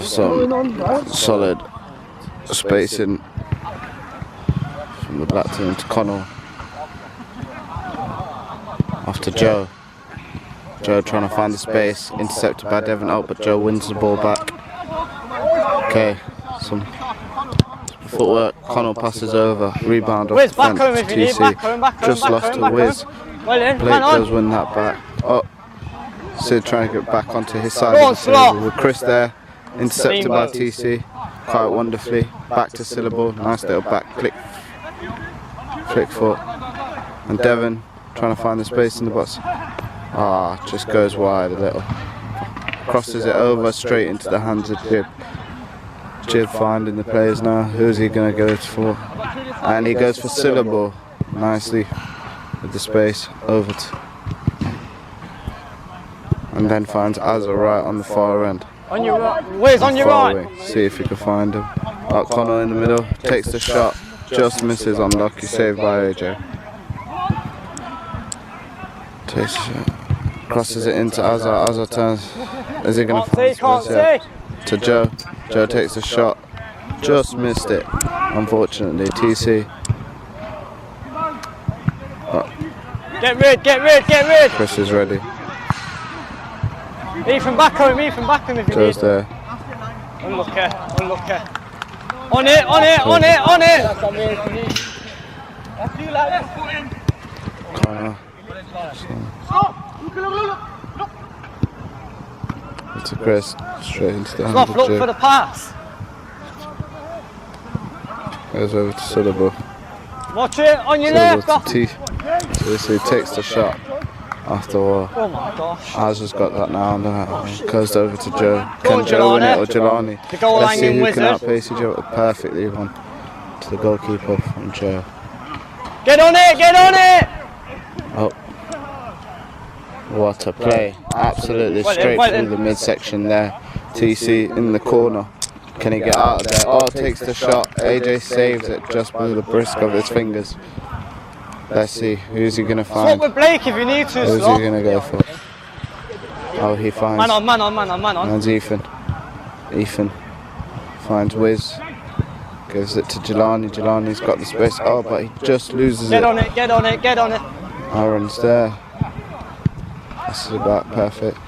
Some solid spacing from the black team to Connell. After Joe. Joe trying to find the space, intercepted by Devon out, but Joe wins the ball back. Okay, some footwork, Connell passes over, rebound off defense to TC, just lost to Wizz. Blake does win that back. Oh, Sid trying to get back onto his side of the table with Chris there, intercepted by TC, quite wonderfully. Back to Syllable, nice little back flick foot. And Devon trying to find the space in the box. Just goes wide a little. Crosses it over straight into the hands of Djibb. Djibb finding the players now. Who's he going to go for? And he goes for Syllable nicely with the space over to. And then finds Azzar right on the far end. On your right. Where's on your right? Wing. See if you can find him. Connell in the middle. Takes the shot. Just misses. Unlucky. Saved by AJ. Takes the shot. Crosses it into Azzar. Azzar turns. Is he going to find space? Yeah. To Joe. Joe takes a shot. Just missed it. Unfortunately. TC. Get rid. Chris is ready. Ethan, back him if you Joe's need. there. Unlucky. On it. Connell. It's a Chris, straight into the hand of Look for Djibb. the pass. Goes over to Syllable. Watch it, on your Syllable left. to TC takes the shot after a while. Oh my gosh. Azzar's got that now, and goes over to Joe. Go Can on, Joe win it or Jilani. Jilani? The goal Let's line see in who Wizz. can outpace Joe. Perfectly one to the goalkeeper from Joe. Get on it. Oh. What a play. Absolutely straight through the midsection there. TC in the corner. Can he get out of there? Oh, takes the shot. AJ saves it just by the brisk of his fingers. Let's see, who's he going to find? Swap with Blake if you need to. Who's he going to go for? Oh, he finds... Man on. That's Ethan. Ethan finds Wizz. Gives it to Jilani. Jilani's got the space. Oh, but he just loses it. Get on it. Aaron's there. This is about perfect.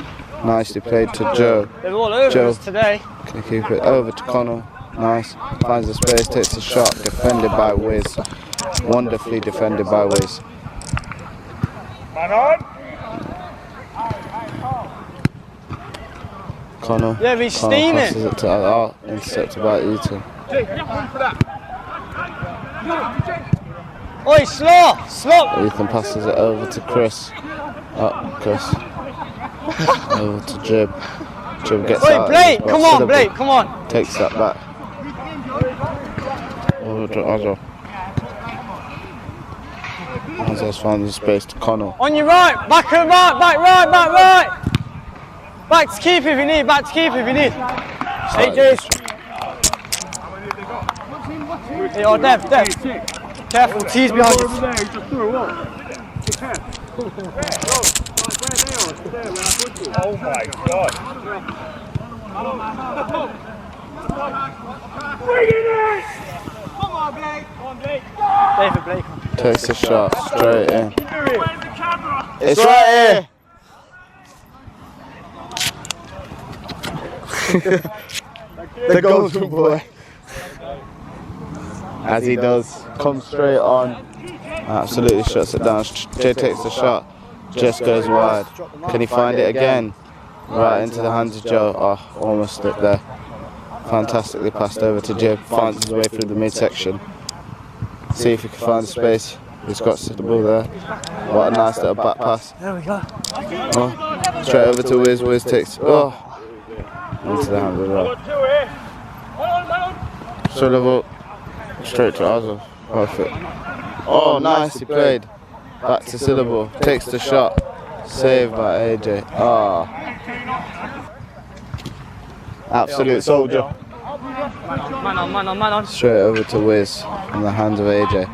Nicely played to Joe. They're all over us today. Can he keep it over to Connell? Nice. Finds the space, takes the shot. Defended by Wizz. Wonderfully defended by Wizz. Connell. Yeah, he's Connell steaming. passes it to intercepted by Ethan. Oi, slow. Ethan passes it over to Chris. Chris. Over to Djibb. Djibb gets out. Blake, come on, Blake, come on. Takes that back. Over to Azzar. Azzar's found the space to Connell. On your right, back right. Back to keep if you need, AJ. Hey, Dev. Careful, T's behind you. Oh my God! Bring it in! Come on, Blake! David Blake. Takes the shot straight in. It's right here. The golden boy. As he does, comes straight on. Absolutely shuts it down. Jay takes the shot. Just goes wide. Can he find it again? Right into the hands of Joe. Oh, almost slipped there. Fantastically passed over to Djibb. Finds his way through the midsection. See if he can find the space. He's got Syllable there. What a nice little back pass. There we go. Oh, straight over to Wizz. Wizz takes. Oh, into the hands of Joe. Syllable. Straight to Azzar. Perfect. Oh, nicely played. Back to Syllable. Takes the shot. Saved by AJ. Absolute soldier. Man on. Straight over to Wizz in the hands of AJ.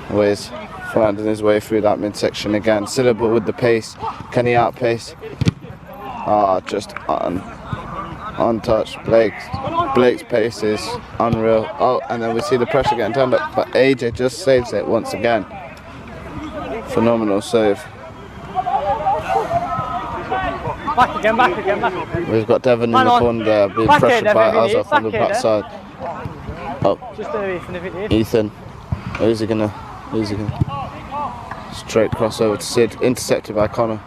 Wizz finding his way through that midsection again. Syllable with the pace. Can he outpace? Just untouched. Blake's pace is unreal. Oh, and then we see the pressure getting turned up, but AJ just saves it once again. Phenomenal save. Back again. We've got Devon in the corner there, being pressured by Azzar from the backside. Oh, Just Ethan if it is. Ethan. Who's he gonna? Straight crossover to Sid, intercepted by Connell.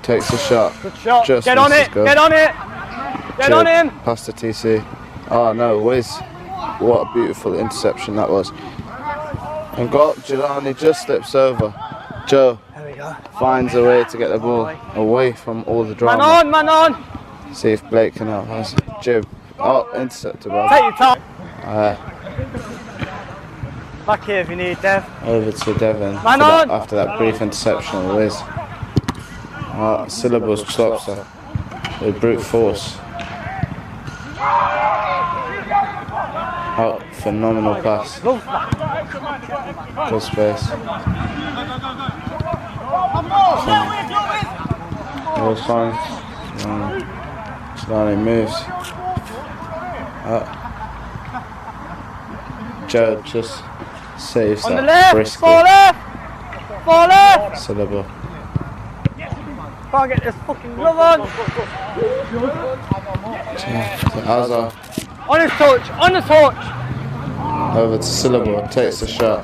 Takes a shot. Good shot. Just Get on misses it. goal. Get on it. Get on him. Past the TC. Oh no, Wizz. What a beautiful interception that was. And Jilani just slips over. Joe finds a way to get the ball away from all the drama. Man on. See if Blake can help us. Djibb. Oh, intercepted by. Take your time. Back here if you need, Dev. Over to Devon after that brief interception of Wizz. Syllable's stops her with brute force. Oh, phenomenal pass. Good space. All fine. Jilani moves. Joe just saves On the that left. briskly. Fall left. Syllable. Can't get this fucking glove on. Azzar. On his touch. Over to Syllable. Takes the shot.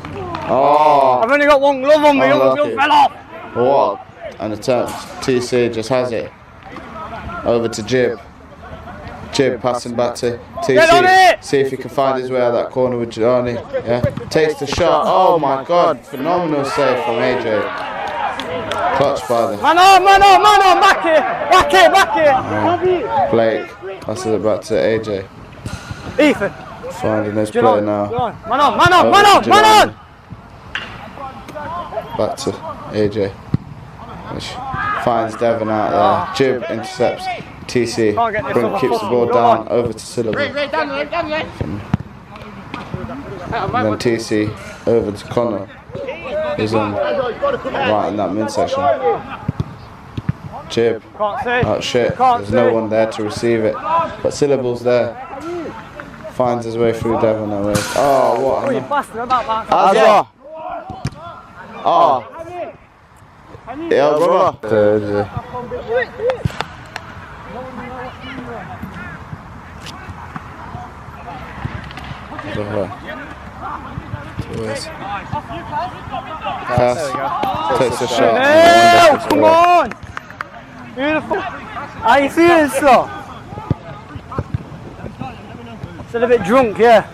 Oh, I've only got one glove on me. The other glove fell off. what an attempt. TC just has it. Over to Djibb. Djibb passing back to TC. Get on it! See if he can find his way out of that corner with Jilani. Yeah. Takes the shot. Oh my god. Phenomenal save from AJ. Clutch by the Man on. Back here. Blake. Passes it back to AJ. Ethan. Finding his player now. Man on. Back to AJ. Which finds Devon out there. Djibb intercepts TC. Keeps the ball down over to Syllable. And then TC over to Connell. He's on right in that midsection. Djibb. Oh shit. There's no one there to receive it. But Syllable's there. Finds his way through Devon and Wizz. Oh, what? Azzar! Oh! Yeah, brother. Takes the shot. Come on! Beautiful. How you feeling, sir? Still a bit drunk, yeah.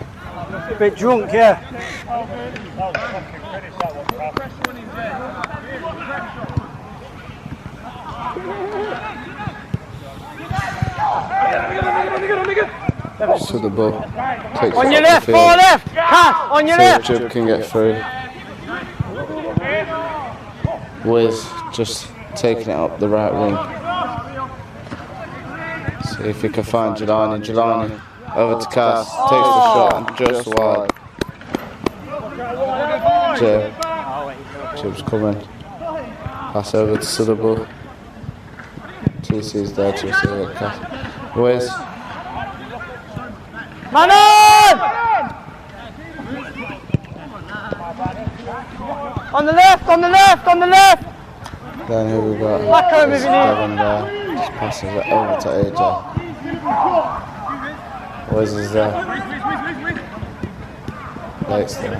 So the ball takes On it your up left, the far field. left. Pass on your See if left. Djibb can get through. Wizz just taking it up the right wing. See if he can find Jilani. Jilani over to Cass. Takes the shot and just wide. Jibb's coming. Pass over to Syllable. TC's there to receive it. Cass. Wizz. Man on! On the left. Then who we got? Back home if you need. Devon there. Just passes it over to AJ. Wizz is there. Blake's there.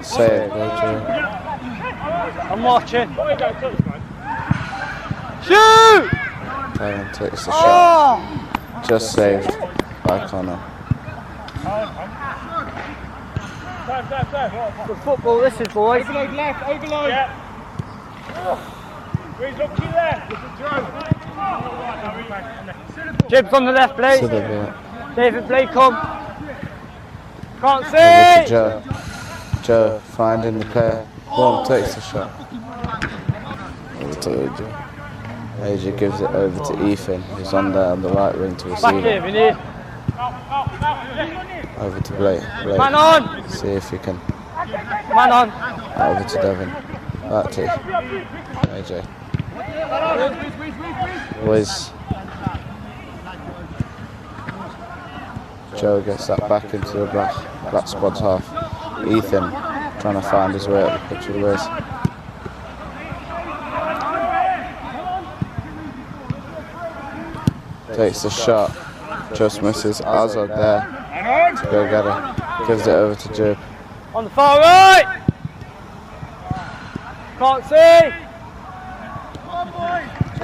Save, AJ. I'm watching. Shoot! Devon takes the shot. Just saved by Connell. Good football this is, boys. Overload left. Yeah. Wizz, look to your left. Jibb's on the left, Blake. Syllable. David Blake, come. Can't Over to see. Joe. Joe finding the player. Boom, takes the shot. Over to AJ. AJ gives it over to Ethan, who's on there on the right wing to Back receive here it. if you need. Over to Blake. Man on. See if he can. Man on. Over to Devon. Back to AJ. Wizz. Joe gets that back into the black squad's half. Ethan trying to find his way up the pitch with Wizz. Takes the shot, just misses. Azzar there to go get it. Gives it over to Djibb. On the far right! Can't see!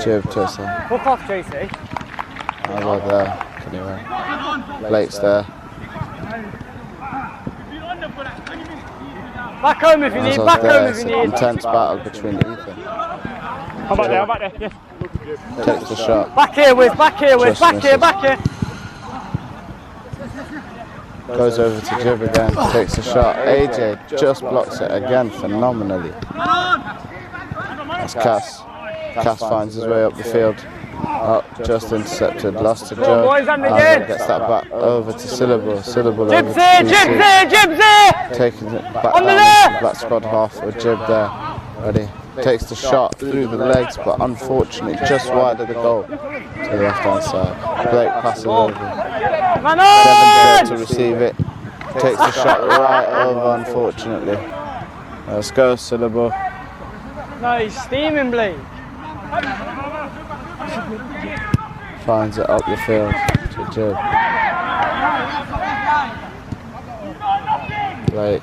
Djibb to her. Hook off, JC. Azzar there. Can he run? Blake's there. Back home if you need, Azzar's back there. home if It's you an need. intense battle between Ethan. I'm back there, yes. Takes the shot. Back here, Wizz, back here, Wizz, Just back here, misses. back here. Goes over to Djibb again. Takes the shot. AJ just blocks it again phenomenally. That's Cass. Cass finds his way up the field. Oh, just intercepted. Lost to Joe. boys, and Azzar again. gets that back over to Syllable. Syllable over Jibb's to here, TC. Jibb's here, Jibb's here! Taking it back On the down left! into the black squad half with Djibb there. Ready. Takes the shot through the legs, but unfortunately just wide of the goal to the left hand side. Blake passes over. Man Devin's there on! to receive it. Takes the shot right over, unfortunately. Let's go, Syllable. No, he's steaming, Blake. Finds it up the field to Djibb. Blake.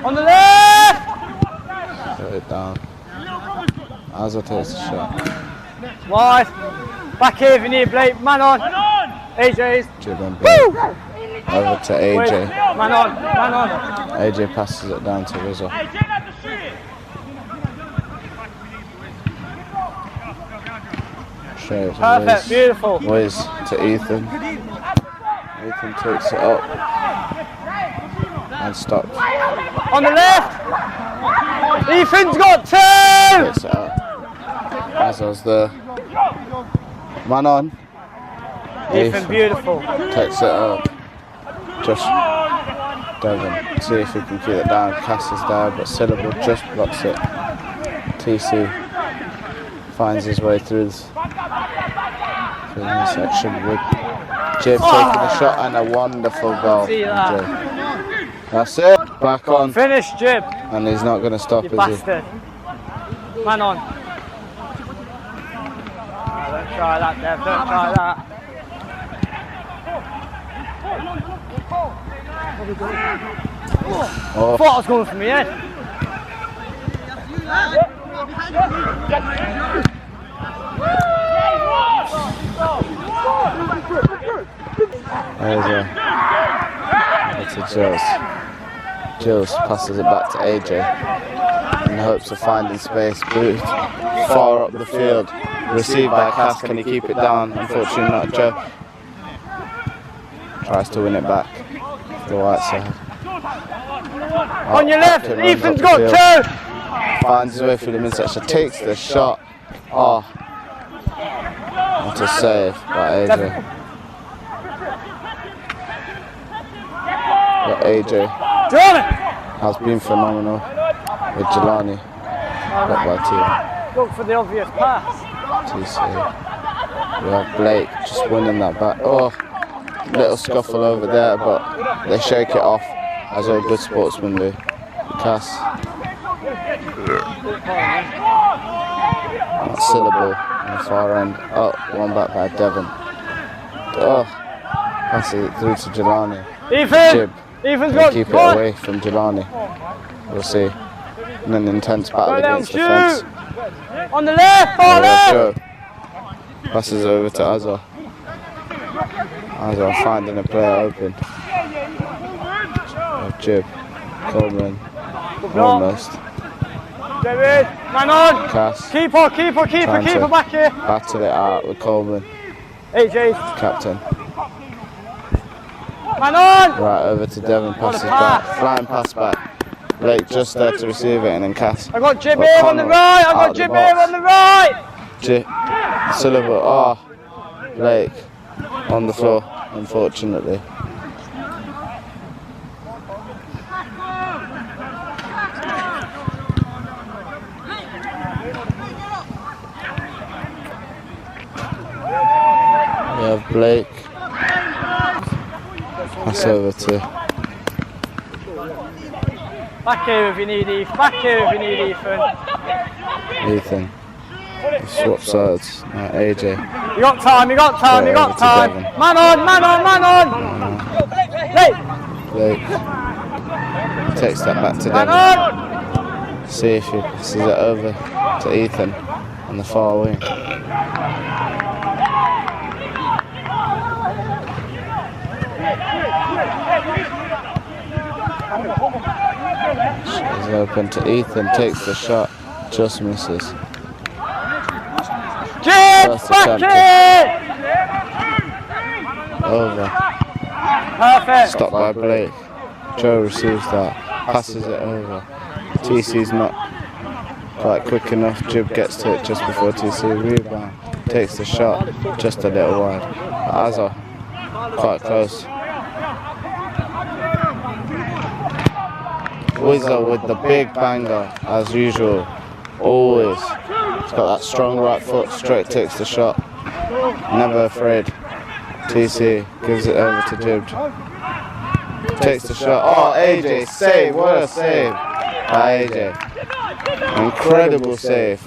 On the left! Put it down. Azzar takes the shot. Wide. Back here if you need, Blake. Man on. AJ's. Djibb and Blake. Over to AJ. Man on, man on. AJ passes it down to Wizz. Straight to Perfect, Wizz. beautiful. Wizz to Ethan. Ethan takes it up and stops. On the left! Ethan's got two! Takes it up. Azzar's there. Man on. Ethan, beautiful. Takes it up. Just Devon. See if he can keep it down. Cass is there, but Syllable just blocks it. TC finds his way through the section with Djibb taking the shot and a wonderful goal. See from that. Djibb. That's it. Back on. Finish, Djibb. And he's not going to stop, You is he? bastard. Man on. Oh, don't try that, Dev. Don't try that. Oh, I thought I was going for my head. It's a Jills. Jills passes it back to AJ in hopes of finding space. Booth far up the field. Received by Cass. Can he keep it down? Unfortunately not. Joe tries to win it back. The white side. On your left, Captain runs Ethan's up the got field. two. Finds his way through the midsection. Takes the shot. Oh. What a save by AJ. But AJ Jilani! has been phenomenal with Jilani. Led by Look for the obvious pass. TC. We have Blake just winning that back. Oh, little scuffle over there, but they shake it off as all good sportsmen do. Cass. That's Syllable on the far end. Oh, one back by Devon. Oh, passes it through to Jilani. Ethan! Djibb. Ethan's They got keep it one. away from Jilani. We'll see. And an intense battle Go down, against the fence. shoot! On the left, far There left! we go. Passes over to Azzar. Azzar finding a player open. Djibb. Coleman. Almost. David, man on! Cass. Keeper Trying to back here! battle it out with Coleman. AJ's, Captain. man on! Right over to Devon. Passes back. Flying pass back. Blake just there to receive it and then Cass. I got Djibb But here on the Connell right! I out got of the Djibb here box. on the right! Syllable. Oh, Blake on the floor, unfortunately. have Blake. Pass over to Back here if you need Ethan. Back here if you need Ethan. Ethan. Swap sides. AJ. You got time, you got time, you got time. Man on, man on, man on. Blake. Takes that back to Man Devon. on. See if he passes it over to Ethan on the far wing. She's open to Ethan, takes the shot, just misses. Djibb, back here. Over. Perfect. Stopped by Blake. Joe receives that, passes it over. TC's not quite quick enough. Djibb gets to it just before TC. Rebound. Takes the shot just a little wide. Azzar quite close. Wizz with the big banger as usual. Always. He's got that strong right foot. Straight takes the shot. Never afraid. TC gives it over to Djibb. Takes the shot. Oh, AJ, save. What a save by AJ. Incredible save.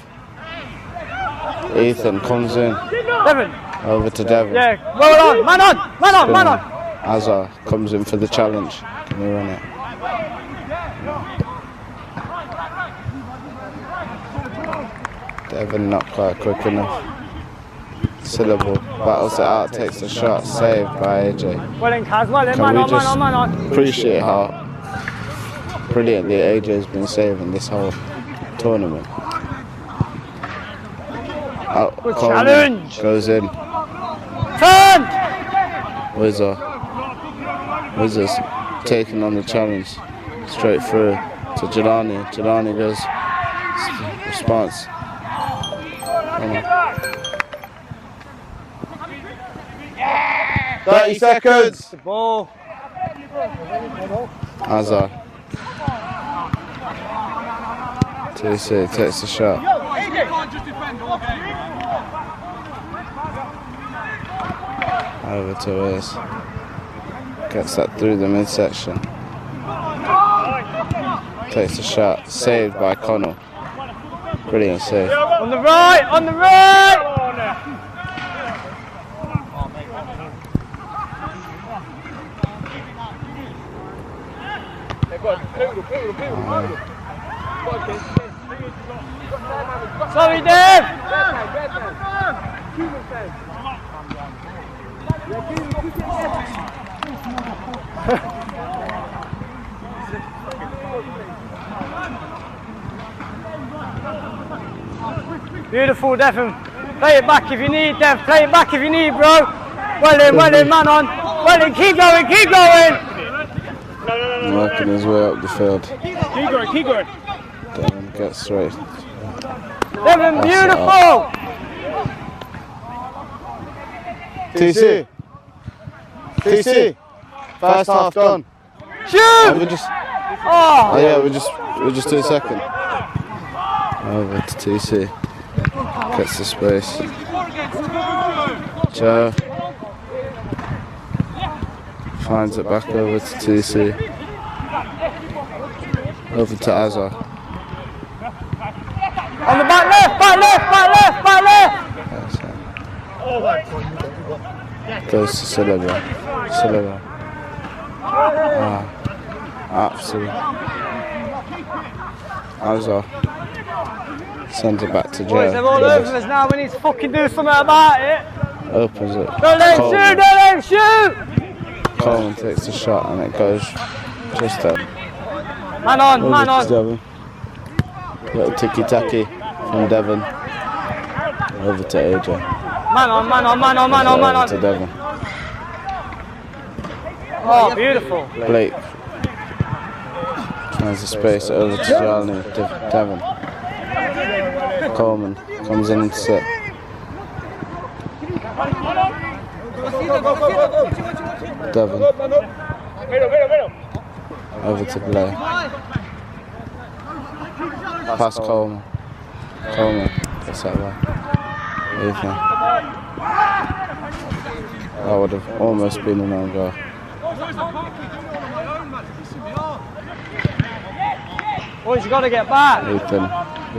Ethan comes in. Devon. Over to Devon. Yeah, roll on. Man on, man on, man on. Azzar comes in for the challenge. Can we run it? Devon not quite quick enough. Syllable battles it out, takes the shot, saved by AJ. Well in, Kaz, well in, Can man we on, just man on, man on. appreciate how brilliantly AJ's been saving this whole tournament. Good Coleman challenge. goes in. Turn. Wizz's taking on the challenge straight through to Jilani. Jilani goes response. Come on. 30 seconds. The ball. Azzar. TC takes the shot. Over to Wizz. Gets that through the midsection. Takes the shot. Saved by Connell. Brilliant save. On the right, on the right. Sorry, Dev. Beautiful, Devon. Play it back if you need, Dev. Play it back if you need, bro. Well in, man on. Well in, keep going, keep going. Working his way up the field. Keep going, keep going. Devon gets straight. Devon, beautiful. TC. TC. First half done. Shoot. We just. Oh. Oh yeah, we're just 2 seconds. Over to TC. Gets the space. Joe finds it back over to TC. Over to Azzar. On the back left, back left, back left, back left. Goes to Syllable. Syllable. Absolutely. Azzar sends it back to Joe. Boys, they're all over us now. We need to fucking do something about it. Opens it. Don't let him shoot, don't let him shoot. Coleman takes the shot and it goes just there. Man on, Over man to on. Devon. Little ticky-tacky from Devon. Over to AJ. Man on, man on, man on, man on, man Over to on. Devon. Oh, beautiful. Blake finds the space over to Jilani. Devon. Coleman comes in to sit. Devon. Over to Blake. Pass Coleman. Coleman gets that way. Ethan. That would have almost been an own goal. Boys, you got to get back. Ethan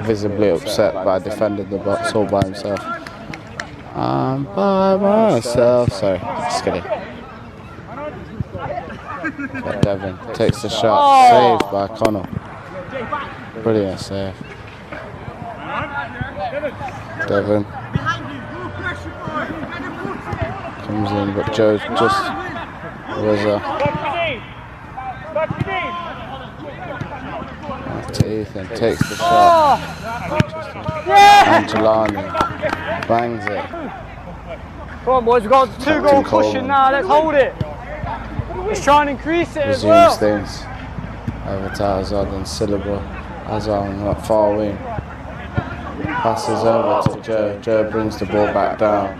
visibly upset by defending the box all by himself. I'm by myself. Sorry, just kidding. But Devin takes the shot, saved by Connell. Brilliant save. Devin comes in, but Joe just to Ethan, takes the shot. And Jilani bangs it. Come on, boys, we've got 2-goal cushion now. Let's hold it. Let's try and increase it as well. Resumes things over to Azzar and Syllable. Azzar on that far wing. Passes over to Joe. Joe brings the ball back down.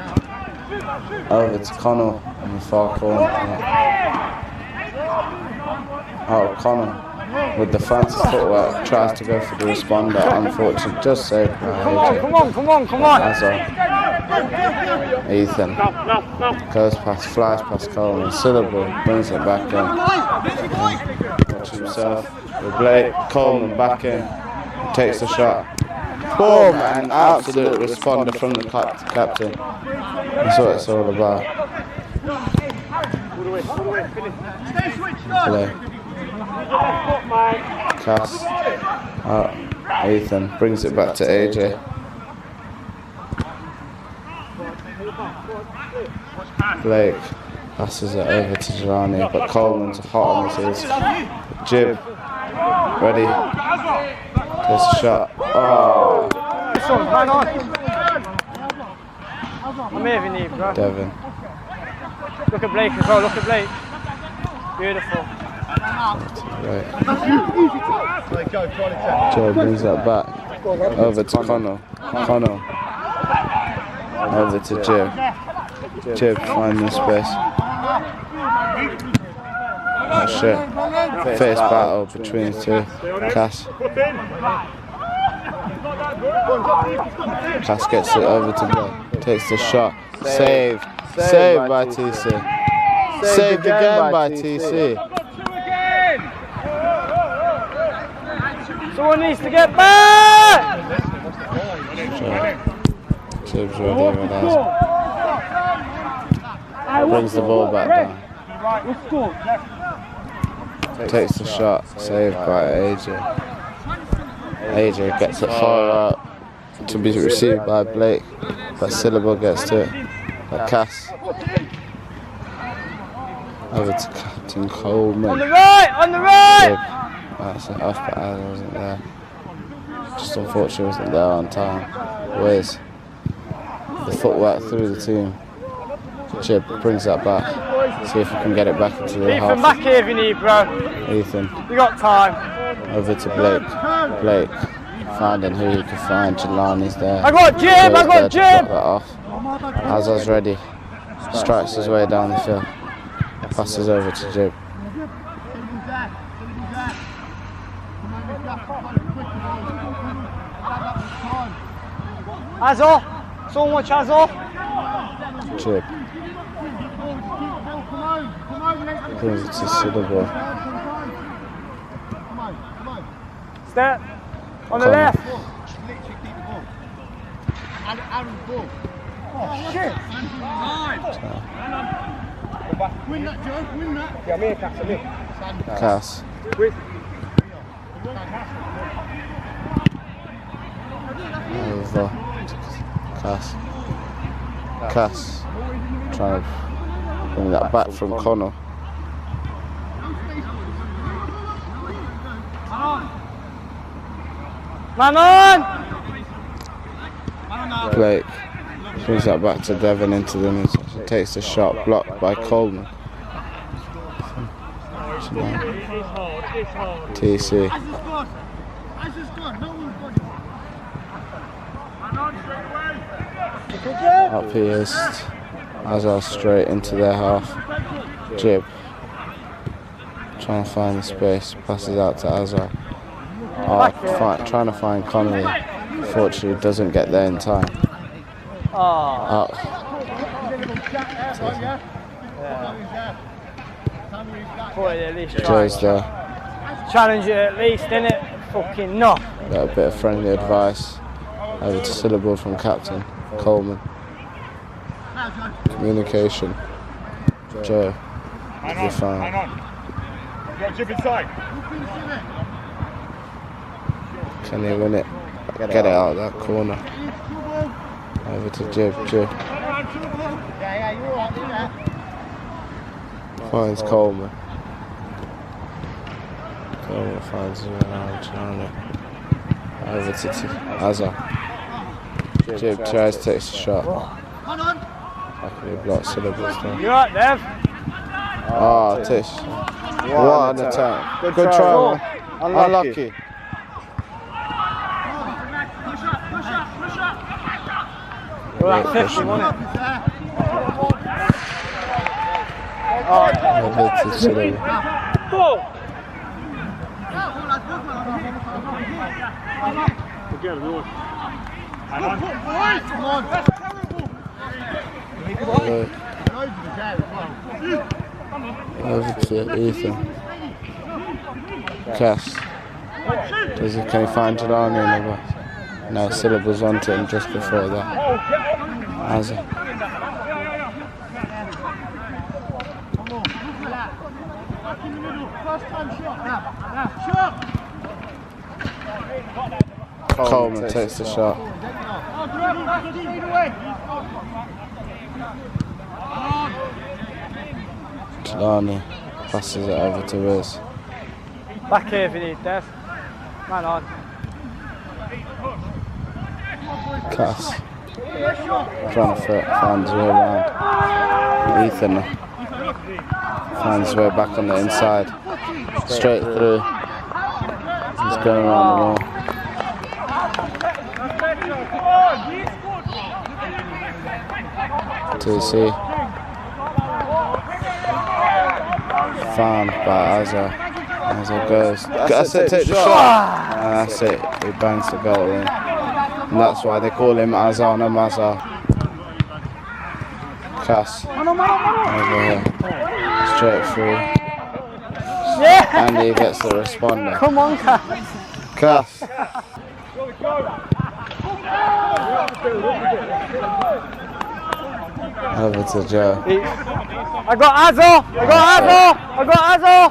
Over to Connell in the far corner. Oh, Connell with the fancy footwork tries to go for the responder. Unfortunately, just saved by AJ. Come on. Azzar. Ethan goes past, flies past Coleman. Syllable brings it back in. Watch himself with Blake. Coleman back in. Takes the shot. Boom! An absolute responder from the captain. That's what it's all about. Blake. Cass. Ethan brings it back to AJ. Blake passes it over to Jilani, but Coleman's hot on his heels. Djibb, ready, takes a shot. Oh! I'm here if you need, bro. Devin. Look at Blake as well, look at Blake. Beautiful. Right. Joe brings that back. Over to Connell. Connell. Over to Djibb. Djibb finding space. Oh shit. Fierce battle between the two. Cass. Cass gets it over to Blake. Takes the shot. Saved. Saved by TC. Saved again by TC. Someone needs to get back! Jibb's ready with us. Brings the ball back down. Takes the shot, saved by AJ. AJ gets it far out to be received by Blake, but Syllable gets to it. But Cass. Over to Captain Coleman. On the right! That's it, off, but I wasn't there. Just unfortunately wasn't there on time. Wizz. The footwork through the team. Djibb brings that back. See if we can get it back into the half. Ethan, back here if you need, bro. Ethan. You got time. Over to Blake. Blake. Finding who he can find. Jilani's there. I got Djibb! I got Djibb! That off. Azzar's ready. Strikes his way down the field. Passes over to Djibb. Azzar! So much Azzar! Djibb. Brings it to Syllable. Step. On the left. Oh shit! Win that, Joe. Win that. Yeah, me, Cass. Me. Cass. Over. Cass. Cass. Trying to bring that back from Connell. Man on! Blake brings that back to Devin into the midsection. Takes the shot, blocked by Coleman. TC. Up he is. Azzar straight into their half. Djibb. Trying to find the space. Passes out to Azzar. Trying to find Connell. Unfortunately, doesn't get there in time. Yeah. Thought he'd at least try. Joe's there. Challenge it at least, innit? Fucking no. Got a bit of friendly advice. Over to Syllable from Captain Coleman. Communication. Joe. You're fine. Hang on. Got Djibb inside. Can he win it? Get it out of that corner. Over to Djibb. Djibb. Finds Coleman. Coleman finds him around Jilani. Over to Azzar. Djibb tries to take the shot. Back in the block, Syllable's there. You right, Dev? Oh, Tish. What an attack. Good try, man. Unlucky. Well, that 50, wasn't it? Over to Syllable. Over to Ethan. Cass. Can he find Jilani in the box? No, Syllable's onto him just before that. Azzar. Coleman takes the shot. Jilani passes it over to Wizz. Back here if you need, Dev. Man on. Cass. Trying to find his way around. Ethan finds his way back on the inside. Straight through. He's going around the wall. TC. Found by Azzar. Azzar goes. That's it, take the shot. And that's it. He bangs the goal in. And that's why they call him Azzar, no Azzar. Cass. Over here. Straight through. Yeah! And he gets the responder. Come on, Cass. Cass. Over to Joe. I got Azzar! I got Azzar! I got Azzar!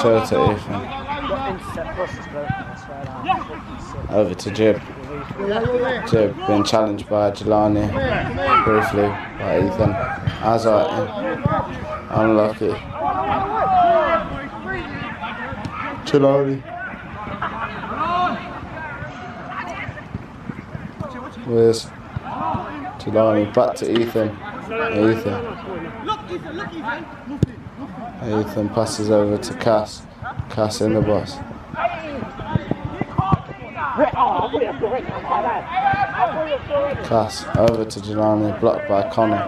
Joe to Ethan. Over to Djibb. Djibb being challenged by Jilani. Briefly by Ethan. Azzar in. Unlucky. Jilani. Wizz. Jilani back to Ethan. Ethan passes over to Cass. Cass in the box. Cass over to Jilani, blocked by Connell.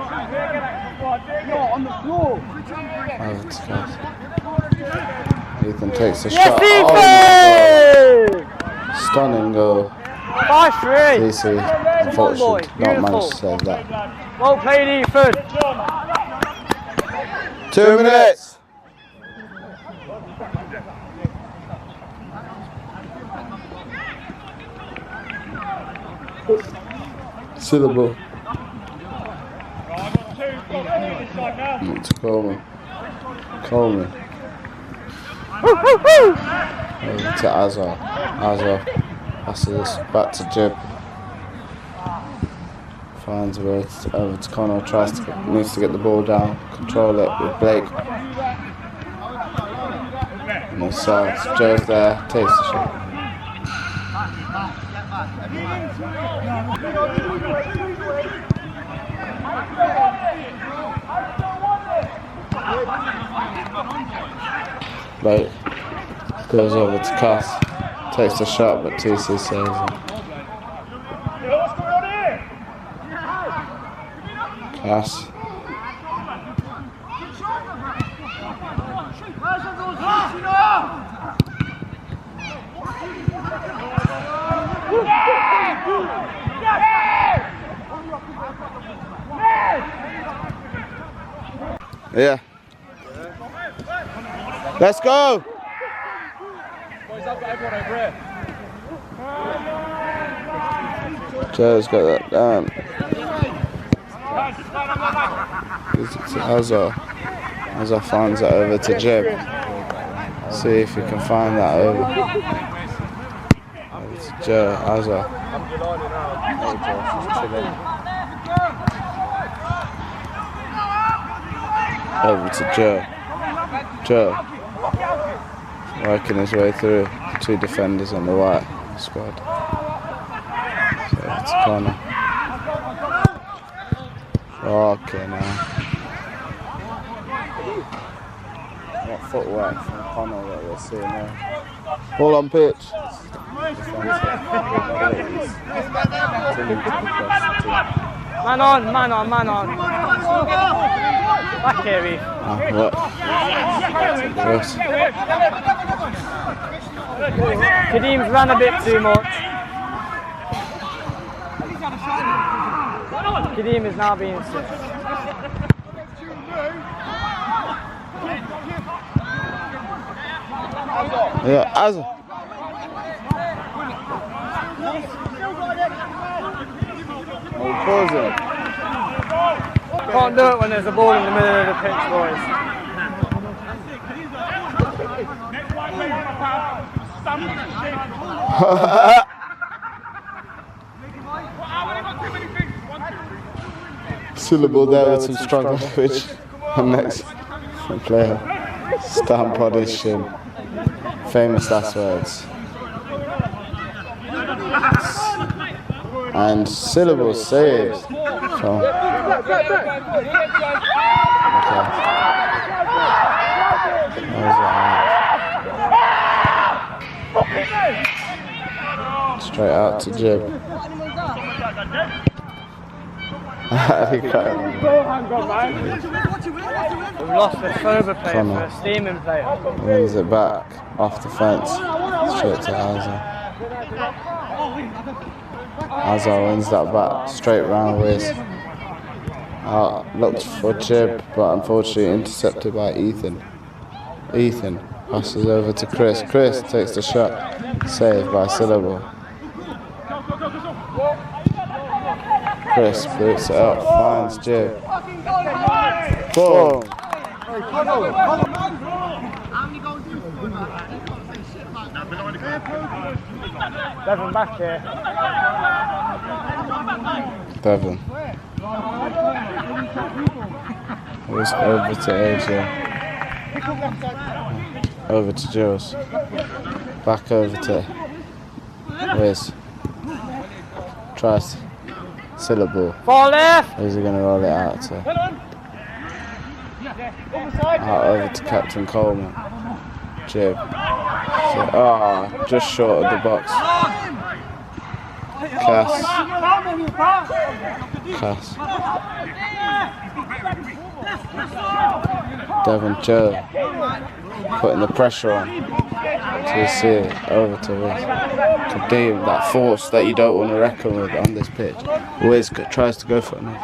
Over to Cass. Ethan takes a shot. Oh, stunning goal. 5-3. DC, unfortunately, not managed to save that. Well played, Ethan. 2 minutes. Syllable. To Coleman. Over to Azzar. Azzar passes back to Djibb. Finds a way over to Connell. Needs to get the ball down. Control it with Blake. On the sides. Joe's there. Takes the shot. Blake goes over to Cass, takes the shot, but TC saves him. Cass. Yeah. Let's go. Joe's got that down. To Azzar. Azzar finds that over to Djibb. See if he can find that over. Over to Joe. Azzar. Over to Joe. Joe. Working his way through. 2 defenders on the white squad. So it's Connell. Okay now. What footwork from Connell that we're seeing there. Ball on pitch. Man on, man on, man on. Back here, Reef. What? Kadeem's ran a bit too much. Kadeem is now being sick. Yeah, Azzar. Pause it. Can't do it when there's a ball in the middle of the pitch, boys. Syllable there with some strong language. And next player, stamp on his shin. Famous last words. And Syllable saves from. Straight out to Djibb. We've lost a sober player for a steaming player. Wins it back off the fence. Straight to Azzar. Azzar wins that back straight round Wizz. Looked for Djibb, but unfortunately intercepted by Ethan. Ethan passes over to Chris. Chris takes the shot. Saved by Syllable. Chris boots it up, finds Djibb. Boom! Devon back here. Devon. It's over to AJ. Over to Jules. Back over to Wizz. Tries Syllable. Ball left! Who's he going to roll it out to? Out over to Captain Coleman. Djibb. Just short of the box. Cass. Devon Joe. Putting the pressure on. To see it over to Wizz. Kadeem, that force that you don't want to reckon with on this pitch. Wizz tries to go for it now.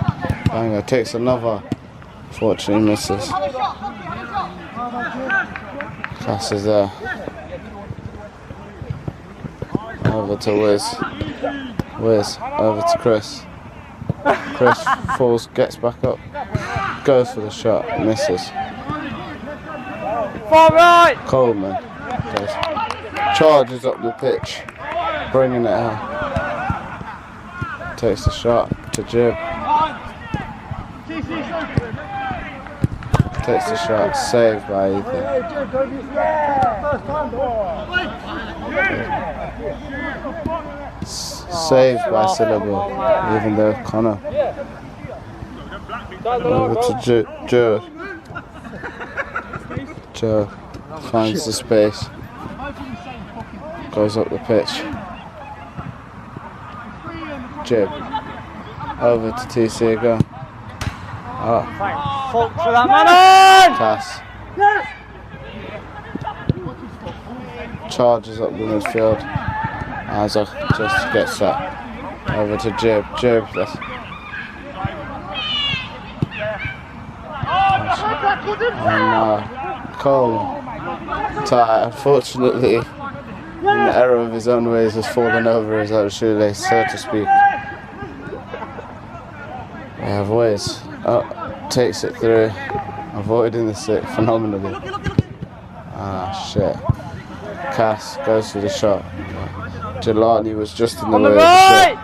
Banger takes another. Fortunately misses. Cass is there. Over to Wizz. Wizz over to Chris. Chris falls, gets back up, goes for the shot, misses. Far right! Coleman charges up the pitch, bringing it out. Takes the shot to Djibb. Takes the shot, saved by Ethan. Saved by Syllable, even though Connell. Over to Joe. Joe finds the space, goes up the pitch. Djibb over to TC again. Fault for that man on! Cass charges up the midfield. Azzar just gets that over to Djibb. Djibb, And Cole, tight, unfortunately, in the error of his own ways, has fallen over his own shoelace, so to speak. We have Wizz. Takes it through, avoiding the sick phenomenally. Shit. Cass goes for the shot. Jilani was just in the way of the shot.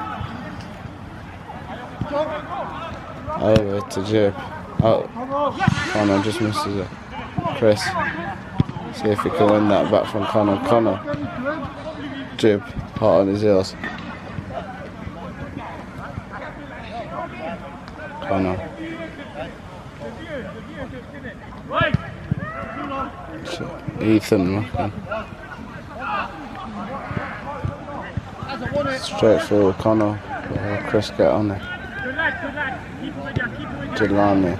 Over to Djibb. Connell just misses it. Chris. See if he can win that back from Connell. Djibb, hot on his heels. Connell. Ethan. Straight through Connell. Chris get on it. Jilani.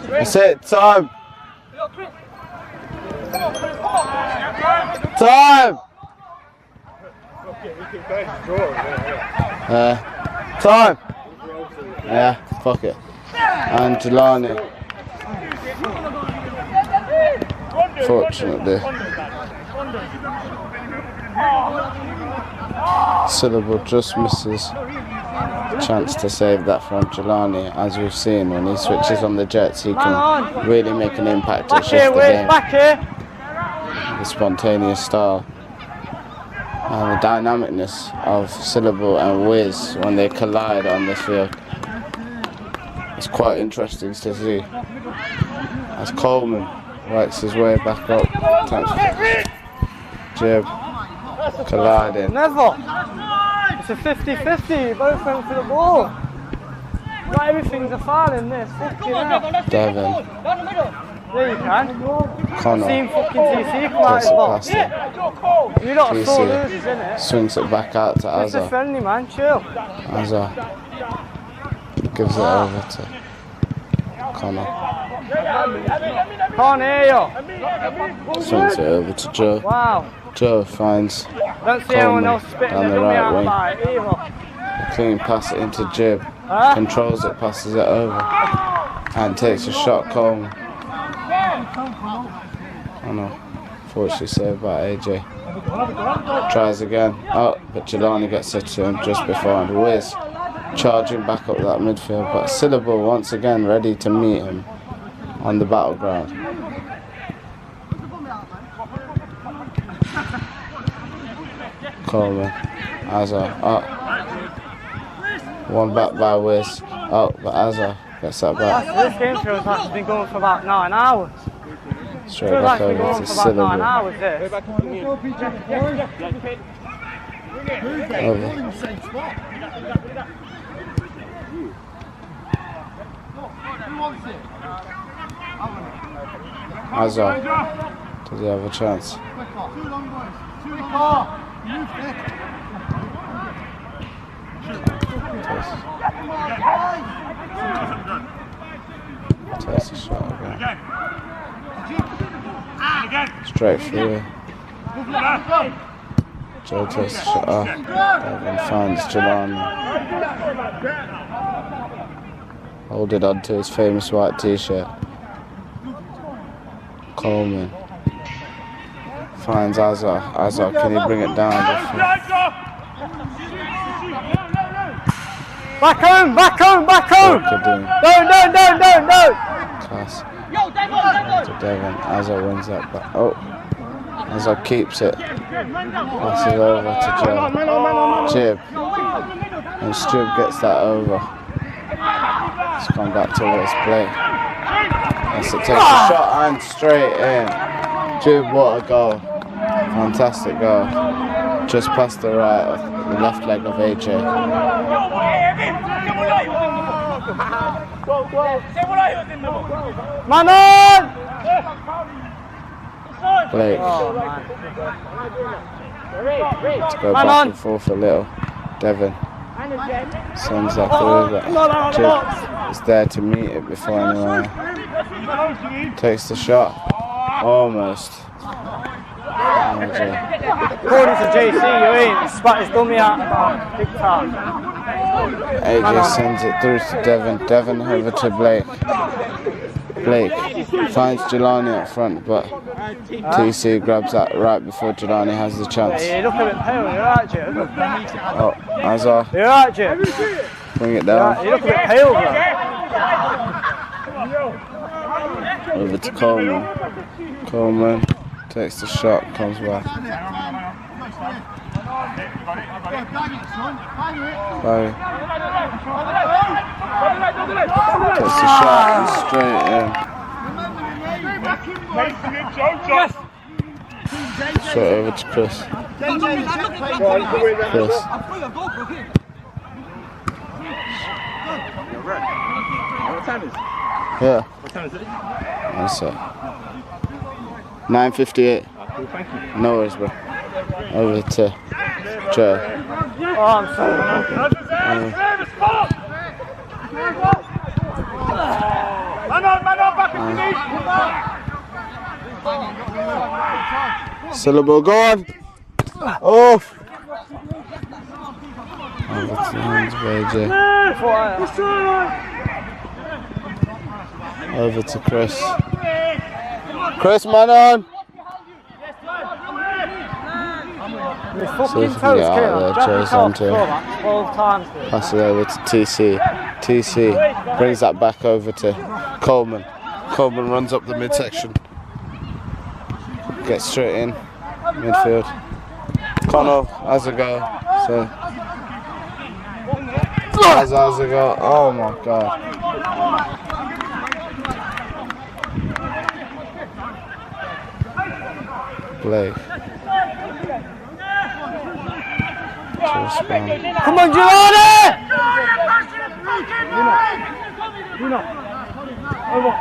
That's it, time! Time! Time! Yeah, fuck it. And Jilani. Fortunately, Syllable just misses the chance to save that from Jilani. As we've seen, when he switches on the Jets, he can really make an impact and shift the game. The spontaneous style and the dynamicness of Syllable and Wizz when they collide on the field. It's quite interesting to see. As Coleman works his way back up, Djibb colliding. Never. It's a 50-50. Both went for the ball. Not everything's a foul in this. Devon. There you can. Connell. Seen fucking TC come out his box. You lot are sore losers, innit? Swings it back out to Azzar. It's a friendly, man. Chill. Azzar gives it over to Connell. Can't hear you. Swings it over to Joe. Wow. Joe finds Don't see anyone else spitting down the right wing. Either. Clean pass it into Djibb. Controls it, passes it over. And takes a shot, Coleman. Oh no. Fortunately saved by AJ. Tries again. Oh, but Jilani gets it to him just before. And Wizz charging back up that midfield. But Syllable once again ready to meet him on the battleground. Coleman. Azzar. One back by Wizz. But Azzar gets that back. This game feels like it's been going for about 9 hours. Straight back over to Syllable. Azzar. Does he have a chance? Takes a shot again. Straight through. Joe takes a shot off. Devon finds Jilani. Holding on to his famous white t-shirt. Coleman finds Azzar. Azzar, can he bring it down? Back home, back home, back home! No! Class. To Devon. Azzar wins that back. Oh, Azzar keeps it. Passes over to Djibb. And Djibb gets that over. It's gone back towards play. Yes, it takes a shot and straight in. Djibb, what a goal. Fantastic goal. Just past the right of the left leg of AJ. Man on! Blake. Let's go back and forth a little. Devon sends that through, but Djibb is there to meet it before anyone takes the shot. Almost. According to JC, you ain't spat his dummy out big time. AJ sends it through to Devon. Devon over to Blake. Blake finds Jilani up front, but TC grabs that right before Jilani has the chance. Yeah, you look a bit pale, you're right, Jib. Oh, Azzar. You're right, Jib. Bring it down. You look a bit pale, bro. Over to Coleman. Coleman takes the shot, comes back. Barry. Takes the shot and straight in. Straight over to Chris. Chris. What time is it? Yeah. What time is it? That's it. 9:58. Cool, thank you. No worries, bro. Over to Joe. Oh, I'm sorry. Man on, back in the Syllable, go on. Off. Over to the hands of AJ. Over to Chris. Chris, man on. See if we can get out there. Joe's onto him. 12 times. Pass it over to TC. TC brings that back over to Coleman. Coleman runs up the midsection. Gets straight in. Midfield. Connell has a go. So has a go. Oh my god. Blake. Come on, Jilani! Over.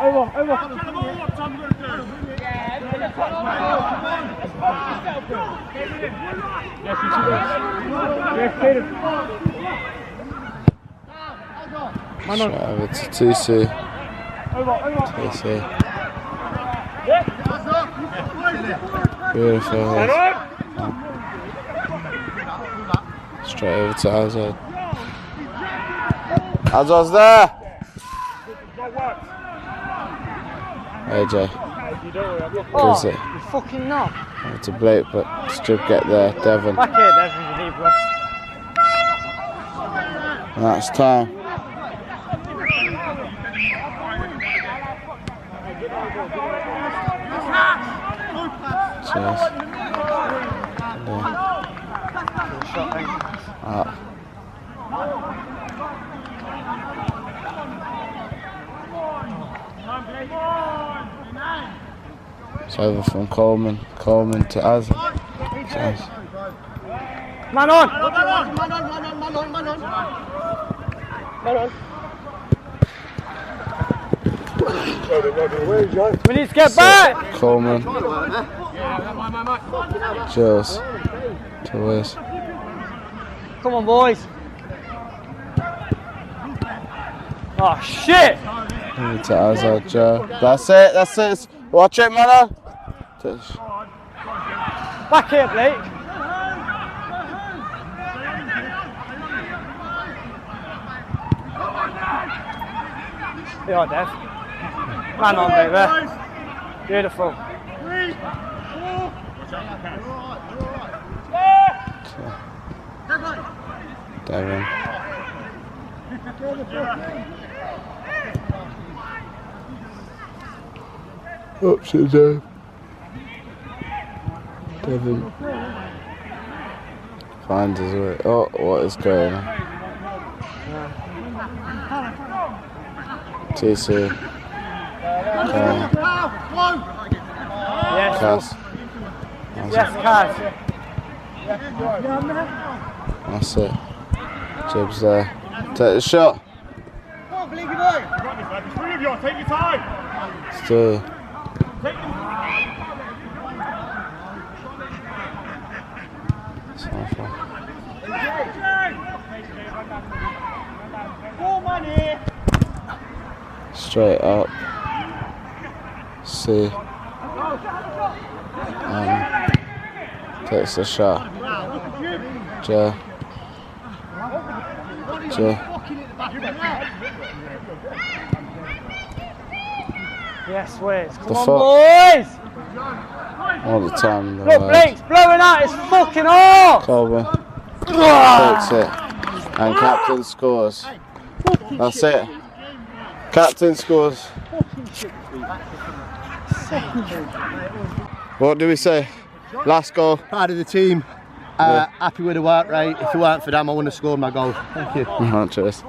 Over to TC. TC. Beautiful. Straight over to Azzar. Azzar's there! AJ. Gives it. You fucking not. Over to Blake, but Djibb get there. Devon. Back here, Devon, you need, bro. And that's time. Cheers. It's over from Coleman to Azzar. Man on! We need to get back! Coleman. Jules. To Wizz. Come on, boys. Oh, shit! To Azzar, Joe. That's it. Watch it, man. Back here, Blake. You are, Dev. Man on, baby. Beautiful. Devon. Up to Dave. Devon finds his way. Oh, what is going on? TC. Yes, Cass. yes, Cass. That's it. Jibb's there. Take the shot. Three of you, take your time. Still. Straight up. See. Takes the shot. Joe. So, Yes, Wizz. Come The on, fuck? boys! all the time. Look, Blake's blowing out his fucking off! Colvin takes it. And captain scores. That's it. Captain scores. What do we say? Last goal. Part of the team. Happy with the work rate. If it weren't for them, I wouldn't have scored my goal. Thank you. Cheers.